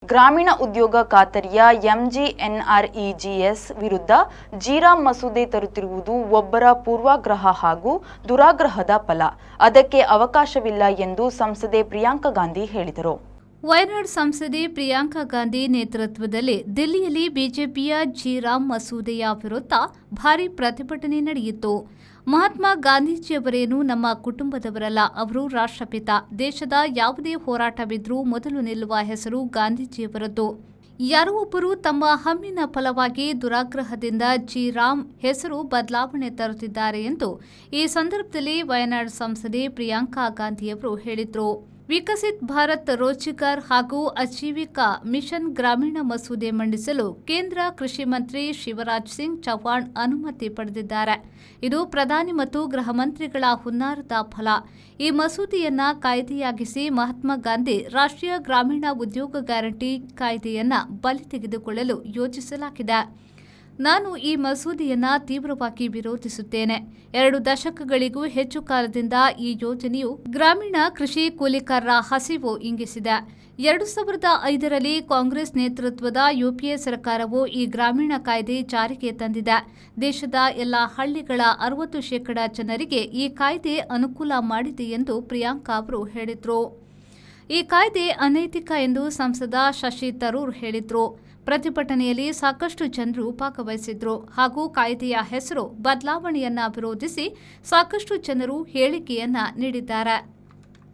ಗ್ರಾಮೀಣ ಉದ್ಯೋಗ ಖಾತರಿಯ ಎಂಜಿಎನ್ಆರ್ಇಜಿಎಸ್ ವಿರುದ್ಧ ಜಿ-ರಾಮ್ ಮಸೂದೆ ತರುತ್ತಿರುವುದು ಒಬ್ಬರ ಪೂರ್ವಾಗ್ರಹ ಹಾಗೂ ದುರಾಗ್ರಹದ ಫಲ. ಅದಕ್ಕೆ ಅವಕಾಶವಿಲ್ಲ ಎಂದು ಸಂಸದೆ ಪ್ರಿಯಾಂಕಾ ಗಾಂಧಿ ಹೇಳಿದರು. ವಯನಾಡ್ ಸಂಸದೆ ಪ್ರಿಯಾಂಕಾ ಗಾಂಧಿ ನೇತೃತ್ವದಲ್ಲಿ ದಿಲ್ಲಿಯಲ್ಲಿ ಬಿಜೆಪಿಯ ಜಿ-ರಾಮ್ ಮಸೂದೆಯ ವಿರುದ್ಧ ಭಾರೀ ಪ್ರತಿಭಟನೆ ನಡೆಯಿತು. ಮಹಾತ್ಮ ಗಾಂಧೀಜಿಯವರೇನು ನಮ್ಮ ಕುಟುಂಬದವರಲ್ಲ, ಅವರು ರಾಷ್ಟ್ರಪಿತ. ದೇಶದ ಯಾವುದೇ ಹೋರಾಟವಿದ್ರೂ ಮೊದಲು ನಿಲ್ಲುವ ಹೆಸರು ಗಾಂಧೀಜಿಯವರದ್ದು. ಯಾರೋ ಒಬ್ಬರು ತಮ್ಮ ಹಮ್ಮಿನ ಫಲವಾಗಿ ದುರಾಗ್ರಹದಿಂದ ಜಿ-ರಾಮ್ ಹೆಸರು ಬದಲಾವಣೆ ತರುತ್ತಿದ್ದಾರೆ ಎಂದು ಈ ಸಂದರ್ಭದಲ್ಲಿ ವಯನಾಡ್ ಸಂಸದೆ ಪ್ರಿಯಾಂಕಾ ಗಾಂಧಿಯವರು ಹೇಳಿದರು. ವಿಕಸಿತ್ ಭಾರತ್ ರೋಜ್ಗಾರ್ ಹಾಗೂ ಆಜೀವಿಕಾ ಮಿಷನ್ ಗ್ರಾಮೀಣ ಮಸೂದೆ ಮಂಡಿಸಲು ಕೇಂದ್ರ ಕೃಷಿ ಮಂತ್ರಿ ಶಿವರಾಜ್ ಸಿಂಗ್ ಚೌಹಾಣ್ ಅನುಮತಿ ಪಡೆದಿದ್ದಾರೆ. ಇದು ಪ್ರಧಾನಿ ಮತ್ತು ಗೃಹ ಮಂತ್ರಿಗಳ ಹುನ್ನಾರದ ಫಲ. ಈ ಮಸೂದೆಯನ್ನ ಕಾಯ್ದೆಯಾಗಿಸಿ ಮಹಾತ್ಮ ಗಾಂಧಿ ರಾಷ್ಟ್ರೀಯ ಗ್ರಾಮೀಣ ಉದ್ಯೋಗ ಗ್ಯಾರಂಟಿ ಕಾಯ್ದೆಯನ್ನ ಬಲಿ ತೆಗೆದುಕೊಳ್ಳಲು ಯೋಜಿಸಲಾಗಿದೆ. ನಾನು ಈ ಮಸೂದೆಯನ್ನ ತೀವ್ರವಾಗಿ ವಿರೋಧಿಸುತ್ತೇನೆ. 2 ದಶಕಗಳಿಗೂ ಹೆಚ್ಚು ಕಾಲದಿಂದ ಈ ಯೋಜನೆಯು ಗ್ರಾಮೀಣ ಕೃಷಿ ಕೂಲಿಕಾರರ ಹಸಿವು ಇಂಗಿಸಿದೆ. 2005ರಲ್ಲಿ ಕಾಂಗ್ರೆಸ್ ನೇತೃತ್ವದ ಯುಪಿಎ ಸರ್ಕಾರವು ಈ ಗ್ರಾಮೀಣ ಕಾಯ್ದೆ ಜಾರಿಗೆ ತಂದಿದೆ. ದೇಶದ ಎಲ್ಲ ಹಳ್ಳಿಗಳ 60% ಜನರಿಗೆ ಈ ಕಾಯ್ದೆ ಅನುಕೂಲ ಮಾಡಿದೆ ಎಂದು ಪ್ರಿಯಾಂಕಾ ಅವರು ಹೇಳಿದರು. ಈ ಕಾಯ್ದೆ ಅನೈತಿಕ ಎಂದು ಸಂಸದ ಶಶಿ ತರೂರ್ ಹೇಳಿದರು. ಪ್ರತಿಭಟನೆಯಲ್ಲಿ ಸಾಕಷ್ಟು ಜನರು ಭಾಗವಹಿಸಿದ್ರು ಹಾಗೂ ಕಾಯ್ದೆಯ ಹೆಸರು ಬದಲಾವಣೆಯನ್ನ ವಿರೋಧಿಸಿ ಸಾಕಷ್ಟು ಜನರು ಹೇಳಿಕೆಯನ್ನ ನೀಡಿದ್ದಾರೆ.